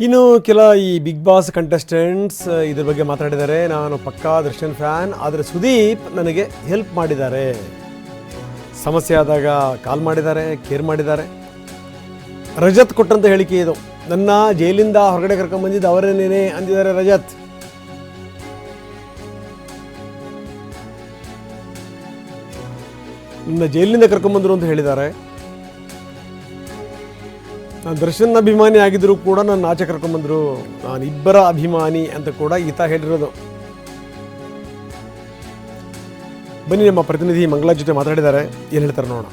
ಇನ್ನು ಕೆಲ ಈ ಬಿಗ್ ಬಾಸ್ ಕಂಟೆಸ್ಟೆಂಟ್ಸ್ ಇದ್ರ ಬಗ್ಗೆ ಮಾತಾಡಿದ್ದಾರೆ. ನಾನು ಪಕ್ಕಾ ದರ್ಶನ್ ಫ್ಯಾನ್, ಆದರೆ ಸುದೀಪ್ ನನಗೆ ಹೆಲ್ಪ್ ಮಾಡಿದ್ದಾರೆ, ಸಮಸ್ಯೆ ಆದಾಗ ಕಾಲ್ ಮಾಡಿದ್ದಾರೆ, ಕೇರ್ ಮಾಡಿದ್ದಾರೆ. ರಜತ್ ಕೊಟ್ಟಂತ ಹೇಳಿಕೆ ಇದು. ನನ್ನ ಜೈಲಿಂದ ಹೊರಗಡೆ ಕರ್ಕೊಂಡ್ಬಂದಿದ್ದು ಅವರೇನೇನೆ ಅಂದಿದ್ದಾರೆ ರಜತ್. ನನ್ನ ಜೈಲಿನಿಂದ ಕರ್ಕೊಂಡ್ಬಂದರು ಅಂತ ಹೇಳಿದ್ದಾರೆ. ನಾನು ದರ್ಶನ್ ಅಭಿಮಾನಿ ಆಗಿದ್ರು ಕೂಡ ನನ್ನ ಆಚೆ ಕರ್ಕೊಂಡ್ಬಂದರು, ನಾನು ಇಬ್ಬರ ಅಭಿಮಾನಿ ಅಂತ ಕೂಡ ಈತ ಹೇಳಿರೋದು. ಬನ್ನಿ ನಮ್ಮ ಪ್ರತಿನಿಧಿ ಮಂಗಳಾ ಜೊತೆ ಮಾತಾಡಿದ್ದಾರೆ, ಏನು ಹೇಳ್ತಾರೆ ನೋಡೋಣ.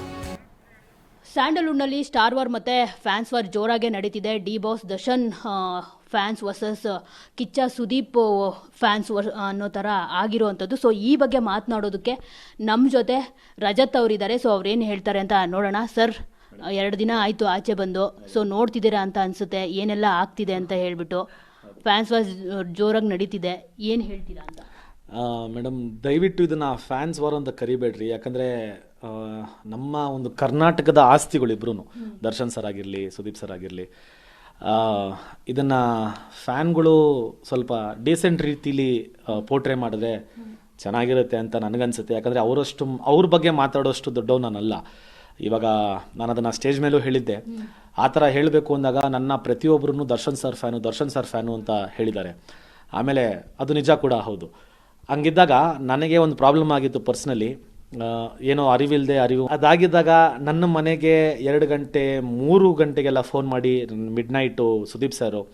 ಸ್ಯಾಂಡಲ್ವುಡ್ನಲ್ಲಿ ಸ್ಟಾರ್ ವಾರ್ ಮತ್ತು ಫ್ಯಾನ್ಸ್ ವಾರ್ ಜೋರಾಗೆ ನಡೀತಿದೆ. D boss Darshan fans versus Kichcha Sudeep fans ಅನ್ನೋ ಥರ ಆಗಿರುವಂಥದ್ದು. ಸೊ ಈ ಬಗ್ಗೆ ಮಾತನಾಡೋದಕ್ಕೆ ನಮ್ಮ ಜೊತೆ ರಜತ್ ಅವರಿದ್ದಾರೆ. ಸೊ ಅವ್ರೇನು ಹೇಳ್ತಾರೆ ಅಂತ ನೋಡೋಣ. ಸರ್, 2 ದಿನ ಆಯಿತು ಆಚೆ ಬಂದು, ಸೊ ನೋಡ್ತಿದ್ದೀರಾ ಅಂತ ಅನಿಸುತ್ತೆ, ಏನೆಲ್ಲ ಆಗ್ತಿದೆ ಅಂತ ಹೇಳಿಬಿಟ್ಟು. ಫ್ಯಾನ್ಸ್ ವಾರ್ ಜೋರಾಗಿ ನಡೀತಿದೆ, ಏನು ಹೇಳ್ತೀರಾ ಅಂತ. ಮೇಡಮ್, ದಯವಿಟ್ಟು ಇದನ್ನು ಫ್ಯಾನ್ಸ್ ವಾರ್ ಅಂತ ಕರಿಬೇಡ್ರಿ. ಯಾಕಂದರೆ ನಮ್ಮ ಒಂದು ಕರ್ನಾಟಕದ ಆಸ್ತಿಗಳಿಬ್ರು, ದರ್ಶನ್ ಸರ್ ಆಗಿರಲಿ, ಸುದೀಪ್ ಸರ್ ಆಗಿರಲಿ, ಇದನ್ನು ಫ್ಯಾನ್ಗಳು ಸ್ವಲ್ಪ ಡೀಸೆಂಟ್ ರೀತಿಲಿ ಪೋರ್ಟ್ರೇ ಮಾಡಿದ್ರೆ ಚೆನ್ನಾಗಿರುತ್ತೆ ಅಂತ ನನಗನ್ಸುತ್ತೆ. ಯಾಕಂದರೆ ಅವ್ರ ಬಗ್ಗೆ ಮಾತಾಡೋಷ್ಟು ದೊಡ್ಡವ್ ನಾನಲ್ಲ. ಇವಾಗ ನಾನು ಅದನ್ನು ಸ್ಟೇಜ್ ಮೇಲೂ ಹೇಳಿದ್ದೆ. ಆ ಥರ ಹೇಳಬೇಕು ಅಂದಾಗ ನನ್ನ ಪ್ರತಿಯೊಬ್ಬರೂ ದರ್ಶನ್ ಸರ್ ಫ್ಯಾನು ಅಂತ ಹೇಳಿದ್ದಾರೆ. ಆಮೇಲೆ ಅದು ನಿಜ ಕೂಡ ಹೌದು. ಹಂಗಿದ್ದಾಗ ನನಗೆ ಒಂದು ಪ್ರಾಬ್ಲಮ್ ಆಗಿತ್ತು ಪರ್ಸ್ನಲಿ, ಏನೋ ಅರಿವು ಅದಾಗಿದ್ದಾಗ ನನ್ನ ಮನೆಗೆ 2 ಗಂಟೆ 3 ಗಂಟೆಗೆಲ್ಲ ಫೋನ್ ಮಾಡಿ ಮಿಡ್ ನೈಟು ಸುದೀಪ್ ಸರು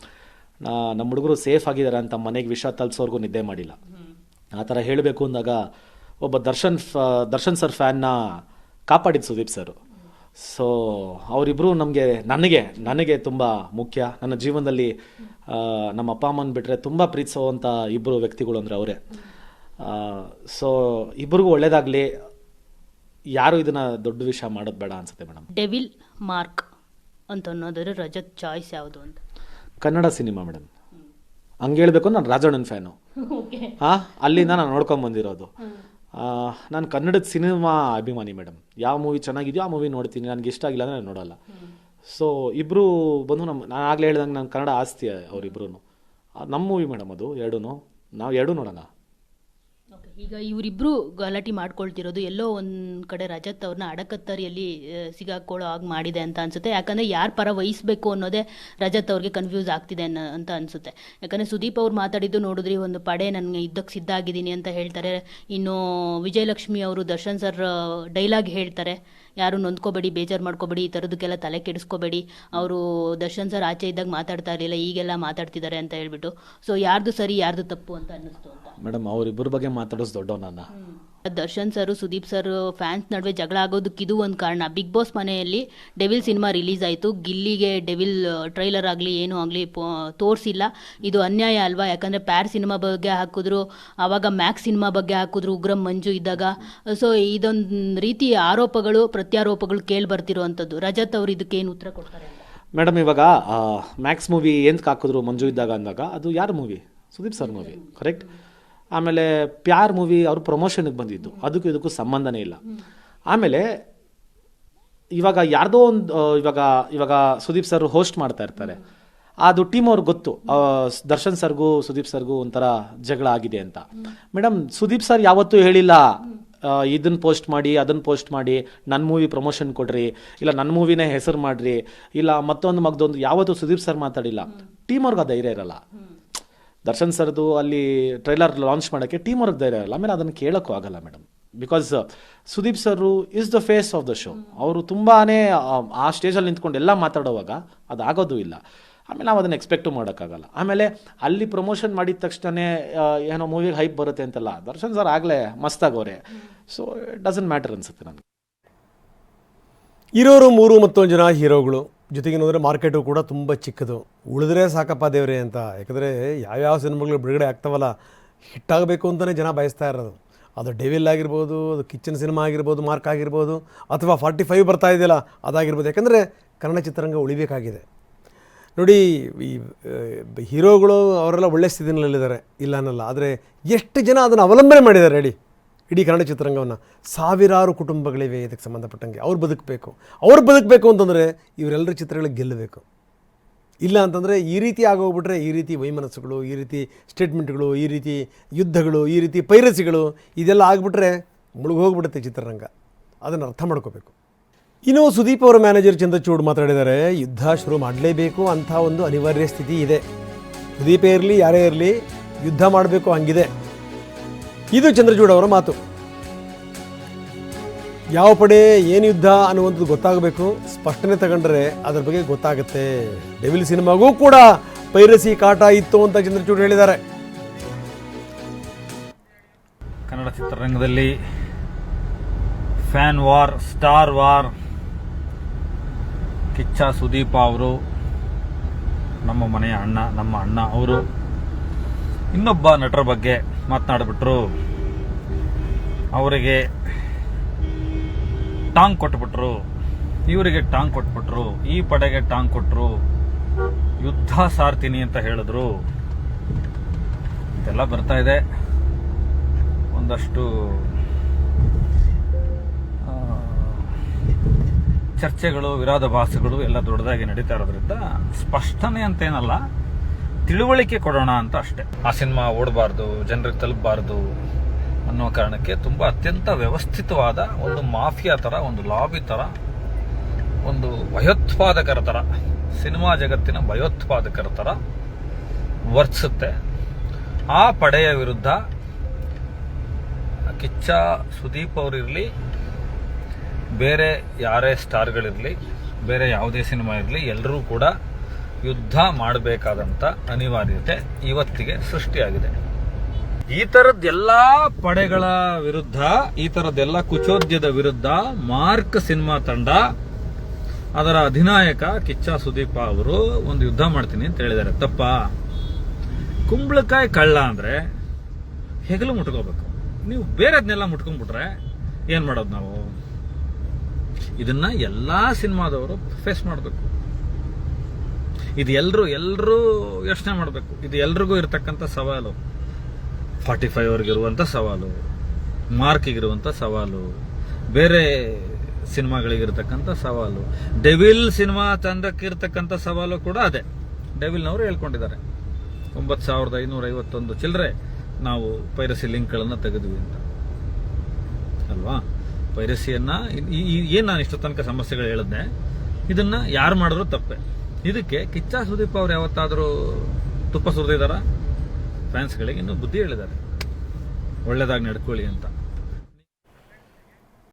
ನಮ್ಮ ಹುಡುಗರು ಸೇಫ್ ಆಗಿದ್ದಾರೆ ಅಂತ ಮನೆಗೆ ವಿಷಯ ತಲುಪಿಸೋರ್ಗೂ ನಿದ್ದೆ ಮಾಡಿಲ್ಲ. ಆ ಥರ ಹೇಳಬೇಕು ಅಂದಾಗ ಒಬ್ಬ ದರ್ಶನ್ ಸರ್ ಫ್ಯಾನ್ನ ಕಾಪಾಡಿದ್ದು ಸುದೀಪ್ ಸರು. ಸೊ ಅವರಿಬ್ಬರು ನನಗೆ ತುಂಬ ಮುಖ್ಯ. ನನ್ನ ಜೀವನದಲ್ಲಿ ನಮ್ಮ ಅಪ್ಪ ಅಮ್ಮನ ಬಿಟ್ಟರೆ ತುಂಬ ಪ್ರೀತಿಸೋವಂಥ ಇಬ್ಬರು ವ್ಯಕ್ತಿಗಳು ಅಂದರೆ ಅವರೇ. ಸೊ ಇಬ್ಬರಿಗೂ ಒಳ್ಳೇದಾಗಲಿ. ಯಾರು ಇದನ್ನ ದೊಡ್ಡ ವಿಷಯ ಮಾಡೋದು ಬೇಡ ಅನ್ಸುತ್ತೆ ಮೇಡಮ್. ಡೆವಿಲ್ ಮಾರ್ಕ್ ಅಂತ ಅನ್ನೋದ್ರ ರಜತ್ ಚಾಯ್ಸ್ ಯಾವುದು ಅಂತ? Kannada cinema madam. ಹಂಗೆ ಹೇಳ್ಬೇಕು, ನಾನು ರಾಜಣ್ಣನ ಫ್ಯಾನು. ಅಲ್ಲಿಂದ ನಾನು ನೋಡ್ಕೊಂಬಂದಿರೋದು. ನಾನು ಕನ್ನಡದ ಸಿನಿಮಾ ಅಭಿಮಾನಿ ಮೇಡಮ್. ಯಾವ ಮೂವಿ ಚೆನ್ನಾಗಿದೆಯೋ ಆ ಮೂವಿ ನೋಡ್ತೀನಿ, ನನಗೆ ಇಷ್ಟ ಆಗಿಲ್ಲ ಅಂದರೆ ನಾನು ನೋಡೋಲ್ಲ. ಸೊ ಇಬ್ಬರು ಬಂದು ನಾನು ಆಗಲೇ ಹೇಳ್ದಂಗೆ ನನ್ನ ಕನ್ನಡ ಆಸ್ತಿ ಅವರಿಬ್ರು. ನಮ್ಮ ಮೂವಿ ಮೇಡಮ್ ಅದು ನಾವು ಎರಡೂ ನೋಡೋಣ. ಈಗ ಇವರಿಬ್ರು ಗಲಾಟೆ ಮಾಡ್ಕೊಳ್ತಿರೋದು ಎಲ್ಲೋ ಒಂದು ಕಡೆ ರಜತ್ ಅವ್ರನ್ನ ಅಡಕತ್ತರಿಯಲ್ಲಿ ಸಿಗಾಕೊಳ್ಳೋ ಆಗಿ ಮಾಡಿದೆ ಅಂತ ಅನ್ಸುತ್ತೆ. ಯಾಕಂದರೆ ಯಾರ ಪರ ವಹಿಸಬೇಕು ಅನ್ನೋದೇ ರಜತ್ ಅವ್ರಿಗೆ ಕನ್ಫ್ಯೂಸ್ ಆಗ್ತಿದೆ ಅಂತ ಅನಿಸುತ್ತೆ. ಯಾಕಂದರೆ ಸುದೀಪ್ ಅವ್ರು ಮಾತಾಡಿದ್ದು ನೋಡಿದ್ರಿ, ಒಂದು ಪಡೆ ನನಗೆ ಯುದ್ಧಕ್ಕೆ ಸಿದ್ಧ ಆಗಿದ್ದೀನಿ ಅಂತ ಹೇಳ್ತಾರೆ. ಇನ್ನು ವಿಜಯಲಕ್ಷ್ಮಿ ಅವರು ದರ್ಶನ್ ಸರ್ ಡೈಲಾಗ್ ಹೇಳ್ತಾರೆ, ಯಾರು ನೊಂದ್ಕೋಬೇಡಿ, ಬೇಜಾರು ಮಾಡ್ಕೋಬೇಡಿ, ಈ ಥರದಕ್ಕೆಲ್ಲ ತಲೆ ಕೆಡಿಸ್ಕೋಬೇಡಿ, ಅವರು ದರ್ಶನ್ ಸರ್ ಆಚೆ ಇದ್ದಾಗ ಮಾತಾಡ್ತಾ ಇರಲಿಲ್ಲ, ಈಗೆಲ್ಲ ಮಾತಾಡ್ತಿದ್ದಾರೆ ಅಂತ ಹೇಳ್ಬಿಟ್ಟು. ಸೊ ಯಾರ್ದು ಸರಿ ಯಾರ್ದು ತಪ್ಪು ಅಂತ ಅನ್ನಿಸ್ತು ಅಂತ ಮೇಡಮ್. ಅವರಿಬ್ಬರ ಬಗ್ಗೆ ಮಾತಾಡೋದು ದೊಡ್ಡವ ನನ್ನ. Darshan sir Sudeep sir fans ನಡುವೆ ಜಗಳ ಆಗೋದಕ್ಕೆ ಇದು ಒಂದು ಕಾರಣ. ಬಿಗ್ ಬಾಸ್ ಮನೆಯಲ್ಲಿ ಡೆವಿಲ್ ಸಿನಿಮಾ ರಿಲೀಸ್ ಆಯಿತು, ಗಿಲ್ಲಿಗೆ ಡೆವಿಲ್ ಟ್ರೈಲರ್ ಆಗಲಿ ಏನೂ ಆಗಲಿ ತೋರಿಸಿಲ್ಲ. ಇದು ಅನ್ಯಾಯ ಅಲ್ವಾ? ಯಾಕಂದರೆ ಪ್ಯಾರ್ ಸಿನಿಮಾ ಬಗ್ಗೆ ಹಾಕಿದ್ರು, ಆವಾಗ ಮ್ಯಾಕ್ಸ್ ಸಿನಿಮಾ ಬಗ್ಗೆ ಹಾಕಿದ್ರು ಉಗ್ರಂ ಮಂಜು ಇದ್ದಾಗ. ಸೊ ಇದೊಂದು ರೀತಿ ಆರೋಪಗಳು ಪ್ರತ್ಯಾರೋಪಗಳು ಕೇಳಿ ಬರ್ತಿರುವಂಥದ್ದು. ರಜತ್ ಅವರು ಇದಕ್ಕೆ ಏನು ಉತ್ತರ ಕೊಡ್ತಾರೆ ಮೇಡಮ್? ಇವಾಗ ಮ್ಯಾಕ್ಸ್ ಮೂವಿ ಎಂತಕ್ಕೆ ಹಾಕಿದ್ರು ಮಂಜು ಇದ್ದಾಗ ಅಂದಾಗ, ಅದು ಯಾರ movie? Sudeep sir movie, correct. ಆಮೇಲೆ ಪ್ಯಾರ್ ಮೂವಿ ಅವ್ರ ಪ್ರಮೋಷನ್ಗೆ ಬಂದಿದ್ದು, ಅದಕ್ಕೂ ಇದಕ್ಕೂ ಸಂಬಂಧನೇ ಇಲ್ಲ. ಆಮೇಲೆ ಇವಾಗ ಯಾರ್ದೋ ಒಂದು ಇವಾಗ ಸುದೀಪ್ ಸರ್ ಹೋಸ್ಟ್ ಮಾಡ್ತಾ ಇರ್ತಾರೆ, ಅದು ಟೀಮ್ ಅವ್ರಿಗೆ ಗೊತ್ತು ದರ್ಶನ್ ಸರ್ಗೂ ಸುದೀಪ್ ಸರ್ಗೂ ಒಂಥರ ಜಗಳ ಆಗಿದೆ ಅಂತ. ಮೇಡಮ್, ಸುದೀಪ್ ಸರ್ ಯಾವತ್ತೂ ಹೇಳಿಲ್ಲ ಇದನ್ನು ಪೋಸ್ಟ್ ಮಾಡಿ ಅದನ್ನು ಪೋಸ್ಟ್ ಮಾಡಿ ನನ್ನ ಮೂವಿ ಪ್ರಮೋಷನ್ ಕೊಡ್ರಿ, ಇಲ್ಲ ನನ್ನ ಮೂವಿನೇ ಹೆಸರು ಮಾಡ್ರಿ, ಇಲ್ಲ ಮತ್ತೊಂದು ಯಾವತ್ತೂ ಸುದೀಪ್ ಸರ್ ಮಾತಾಡಿಲ್ಲ. ಟೀಮ್ ಅವ್ರಿಗೆ ಧೈರ್ಯ ಇರಲ್ಲ. ದರ್ಶನ್ ಸರ್ದು ಅಲ್ಲಿ ಟ್ರೈಲರ್ ಲಾಂಚ್ ಮಾಡೋಕ್ಕೆ ಟೀಮ್ ಅವ್ರಿಗೆ ಧೈರ್ಯ ಇರಲ್ಲ. ಆಮೇಲೆ ಅದನ್ನು ಕೇಳೋಕ್ಕೂ ಆಗಲ್ಲ madam. Because Sudeep sir is the face of the show. ಅವರು ತುಂಬಾ ಆ ಸ್ಟೇಜಲ್ಲಿ ನಿಂತ್ಕೊಂಡು ಎಲ್ಲ ಮಾತಾಡೋವಾಗ ಅದಾಗೋದು ಇಲ್ಲ. ಆಮೇಲೆ ನಾವು ಅದನ್ನು ಎಕ್ಸ್ಪೆಕ್ಟು ಮಾಡೋಕ್ಕಾಗಲ್ಲ. ಆಮೇಲೆ ಅಲ್ಲಿ ಪ್ರಮೋಷನ್ ಮಾಡಿದ ತಕ್ಷಣ ಏನೋ ಮೂವಿಗೆ ಹೈಪ್ ಬರುತ್ತೆ ಅಂತಲ್ಲ, ದರ್ಶನ್ ಸರ್ ಆಗಲೇ ಮಸ್ತಾಗವ್ರೆ. ಸೊ ಇಟ್ ಡಸಂಟ್ ಮ್ಯಾಟರ್ ಅನ್ಸುತ್ತೆ ನನಗೆ. ಇರೋರು 3 ಮತ್ತೊಂದು ಜನ ಹೀರೋಗಳು ಜೊತೆಗೆ ನೋಡಿದ್ರೆ ಮಾರ್ಕೆಟು ಕೂಡ ತುಂಬ ಚಿಕ್ಕದು. ಉಳಿದ್ರೆ ಸಾಕಪ್ಪ ದೇವ್ರೆ ಅಂತ. ಯಾಕಂದರೆ ಯಾವ್ಯಾವ ಸಿನಿಮಾಗಳು ಬಿಡುಗಡೆ ಆಗ್ತಾವಲ್ಲ, ಹಿಟ್ಟಾಗಬೇಕು ಅಂತಲೇ ಜನ ಬಯಸ್ತಾ ಇರೋದು. ಅದು ಡೆವಿಲ್ ಆಗಿರ್ಬೋದು, ಅದು ಕಿಚನ್ ಸಿನಿಮಾ ಆಗಿರ್ಬೋದು, ಮಾರ್ಕ್ ಆಗಿರ್ಬೋದು, ಅಥವಾ 45 ಬರ್ತಾ ಇದೆಯಲ್ಲ ಅದಾಗಿರ್ಬೋದು. ಯಾಕಂದರೆ ಕನ್ನಡ ಚಿತ್ರರಂಗ ಉಳಿಬೇಕಾಗಿದೆ. ನೋಡಿ, ಈ ಹೀರೋಗಳು ಅವರೆಲ್ಲ ಒಳ್ಳೆ ಸ್ಥಿತಿನಲ್ಲಿದ್ದಾರೆ, ಇಲ್ಲ ಅನ್ನಲ್ಲ. ಆದರೆ ಎಷ್ಟು ಜನ ಅದನ್ನು ಅವಲಂಬನೆ ಮಾಡಿದ್ದಾರೆ ಇಡೀ ಕನ್ನಡ ಚಿತ್ರರಂಗವನ್ನು. ಸಾವಿರಾರು ಕುಟುಂಬಗಳಿವೆ ಇದಕ್ಕೆ ಸಂಬಂಧಪಟ್ಟಂಗೆ. ಅವ್ರು ಬದುಕಬೇಕು ಅಂತಂದರೆ ಇವರೆಲ್ಲರ ಚಿತ್ರಗಳಿಗೆ ಗೆಲ್ಲಬೇಕು. ಇಲ್ಲ ಅಂತಂದರೆ ಈ ರೀತಿ ಆಗೋಗ್ಬಿಟ್ರೆ ಈ ರೀತಿ ವೈಮನಸ್ಸುಗಳು, ಈ ರೀತಿ ಸ್ಟೇಟ್ಮೆಂಟ್ಗಳು, ಈ ರೀತಿ ಯುದ್ಧಗಳು, ಈ ರೀತಿ ಪೈರಸಿಗಳು ಇದೆಲ್ಲ ಆಗಿಬಿಟ್ರೆ ಮುಳುಗೋಗ್ಬಿಡುತ್ತೆ ಚಿತ್ರರಂಗ. ಅದನ್ನು ಅರ್ಥ ಮಾಡ್ಕೋಬೇಕು. ಇನ್ನು ಸುದೀಪ್ ಅವರ ಮ್ಯಾನೇಜರ್ ಚಂದ್ರಚೂಡ್ ಮಾತಾಡಿದ್ದಾರೆ, ಯುದ್ಧ ಶುರು ಮಾಡಲೇಬೇಕು ಅಂಥ ಒಂದು ಅನಿವಾರ್ಯ ಸ್ಥಿತಿ ಇದೆ. ಸುದೀಪೇ ಇರಲಿ ಯಾರೇ ಇರಲಿ ಯುದ್ಧ ಮಾಡಬೇಕು ಹಂಗಿದೆ. ಇದು ಚಂದ್ರಚೂಡ್ ಅವರ ಮಾತು. ಯಾವ ಪಡೆ ಏನು ಯುದ್ಧ ಅನ್ನುವಂಥದ್ದು ಗೊತ್ತಾಗಬೇಕು. ಸ್ಪಷ್ಟನೆ ತಗೊಂಡ್ರೆ ಅದ್ರ ಬಗ್ಗೆ ಗೊತ್ತಾಗುತ್ತೆ. ಡೆವಿಲ್ ಸಿನಿಮಾಗೂ ಕೂಡ ಪೈರಸಿ ಕಾಟ ಇತ್ತು ಅಂತ ಚಂದ್ರಚೂಡ್ ಹೇಳಿದ್ದಾರೆ. ಕನ್ನಡ ಚಿತ್ರರಂಗದಲ್ಲಿ fan war, star war, Kichcha Sudeep ಅವರು ನಮ್ಮ ಮನೆಯ ಅಣ್ಣ, ನಮ್ಮ ಅಣ್ಣ ಅವರು ಇನ್ನೊಬ್ಬ ನಟರ ಬಗ್ಗೆ ಮಾತನಾಡಿಬಿಟ್ರು. ಅವರಿಗೆ ಟಾಂಗ್ ಕೊಟ್ಬಿಟ್ರು, ಇವರಿಗೆ ಟಾಂಗ್ ಕೊಟ್ಬಿಟ್ರು, ಈ ಪಡೆಗೆ ಟಾಂಗ್ ಕೊಟ್ರು, ಯುದ್ಧ ಸಾರ್ತೀನಿ ಅಂತ ಹೇಳಿದ್ರು. ಇದೆಲ್ಲ ಬರ್ತಾ ಇದೆ. ಒಂದಷ್ಟು ಚರ್ಚೆಗಳು, ವಿರೋಧಾಭಾಸಗಳು ಎಲ್ಲ ದೊಡ್ಡದಾಗಿ ನಡೀತಾ ಇರೋದ್ರಿಂದ ಸ್ಪಷ್ಟನೆ ಅಂತೇನಲ್ಲ, ತಿಳುವಳಿಕೆ ಕೊಡೋಣ ಅಂತ ಅಷ್ಟೇ. ಆ ಸಿನಿಮಾ ಓಡಬಾರ್ದು, ಜನರಿಗೆ ತಲುಪಬಾರ್ದು ಅನ್ನೋ ಕಾರಣಕ್ಕೆ ತುಂಬಾ ಅತ್ಯಂತ ವ್ಯವಸ್ಥಿತವಾದ ಒಂದು ಮಾಫಿಯಾ ತರ, ಒಂದು ಲಾಬಿ ತರ, ಒಂದು ಭಯೋತ್ಪಾದಕರ ತರ, ಸಿನಿಮಾ ಜಗತ್ತಿನ ಭಯೋತ್ಪಾದಕರ ತರ ವರ್ತಿಸುತ್ತೆ. ಆ ಪಡೆಯ ವಿರುದ್ಧ ಕಿಚ್ಚ ಸುದೀಪ್ ಅವರಿರಲಿ, ಬೇರೆ ಯಾರೇ ಸ್ಟಾರ್ಗಳಿರಲಿ, ಬೇರೆ ಯಾವುದೇ ಸಿನಿಮಾ ಇರಲಿ, ಎಲ್ಲರೂ ಕೂಡ ಯುದ್ಧ ಮಾಡಬೇಕಾದಂಥ ಅನಿವಾರ್ಯತೆ ಇವತ್ತಿಗೆ ಸೃಷ್ಟಿಯಾಗಿದೆ. ಈ ಥರದ್ದೆಲ್ಲ ಪಡೆಗಳ ವಿರುದ್ಧ, ಈ ಥರದ್ದೆಲ್ಲ ಕುಚೋದ್ಯದ ವಿರುದ್ಧ ಮಾರ್ಕ್ ಸಿನಿಮಾ ತಂಡ, ಅದರ ಅಧಿನಾಯಕ ಕಿಚ್ಚ ಸುದೀಪ ಅವರು ಒಂದು ಯುದ್ಧ ಮಾಡ್ತೀನಿ ಅಂತ ಹೇಳಿದ್ದಾರೆ. ತಪ್ಪ? ಕುಂಬಳಕಾಯಿ ಕಳ್ಳ ಅಂದ್ರೆ ಹೆಗಲು ಮುಟ್ಕೋಬೇಕು. ನೀವು ಬೇರೆದ್ನೆಲ್ಲ ಮುಟ್ಕೊಂಡ್ಬಿಟ್ರೆ ಏನ್ ಮಾಡೋದು ನಾವು? ಇದನ್ನ ಎಲ್ಲಾ ಸಿನಿಮಾದವರು ಫೇಸ್ ಮಾಡಬೇಕು. ಇದು ಎಲ್ಲರೂ ಯೋಚನೆ ಮಾಡಬೇಕು. ಇದು ಎಲ್ರಿಗೂ ಇರತಕ್ಕಂಥ ಸವಾಲು. 45 ಅವ್ರಿಗಿರುವಂಥ ಸವಾಲು, ಮಾರ್ಕಿಗಿರುವಂಥ ಸವಾಲು, ಬೇರೆ ಸಿನಿಮಾಗಳಿಗಿರ್ತಕ್ಕಂಥ ಸವಾಲು, ಡೆವಿಲ್ ಸಿನಿಮಾ ತಂಡಕ್ಕಿರ್ತಕ್ಕಂಥ ಸವಾಲು ಕೂಡ ಅದೇ. ಡೆವಿಲ್ನವರು ಹೇಳ್ಕೊಂಡಿದ್ದಾರೆ 9551 ಚಿಲ್ಲರೆ ನಾವು ಪೈರಸಿ ಲಿಂಕ್ಗಳನ್ನು ತೆಗೆದ್ವಿ ಅಂತ ಅಲ್ವಾ. ಪೈರಸಿಯನ್ನ ಏನ್ ನಾನು ಇಷ್ಟು ತನಕ ಸಮಸ್ಯೆಗಳು ಹೇಳಿದ್ನೆ, ಇದನ್ನ ಯಾರು ಮಾಡಿದ್ರು ತಪ್ಪೆ. ಇದಕ್ಕೆ ಕಿಚ್ಚ ಸುದೀಪ್ ಅವ್ರು ಯಾವತ್ತಾದರೂ ತುಪ್ಪ ಸುರಿದಿದ್ದಾರ? ಫ್ಯಾನ್ಸ್ಗಳಿಗೆ ಇನ್ನೂ ಬುದ್ಧಿ ಹೇಳಿದ್ದಾರೆ, ಒಳ್ಳೇದಾಗಿ ನಡ್ಕೊಳ್ಳಿ ಅಂತ.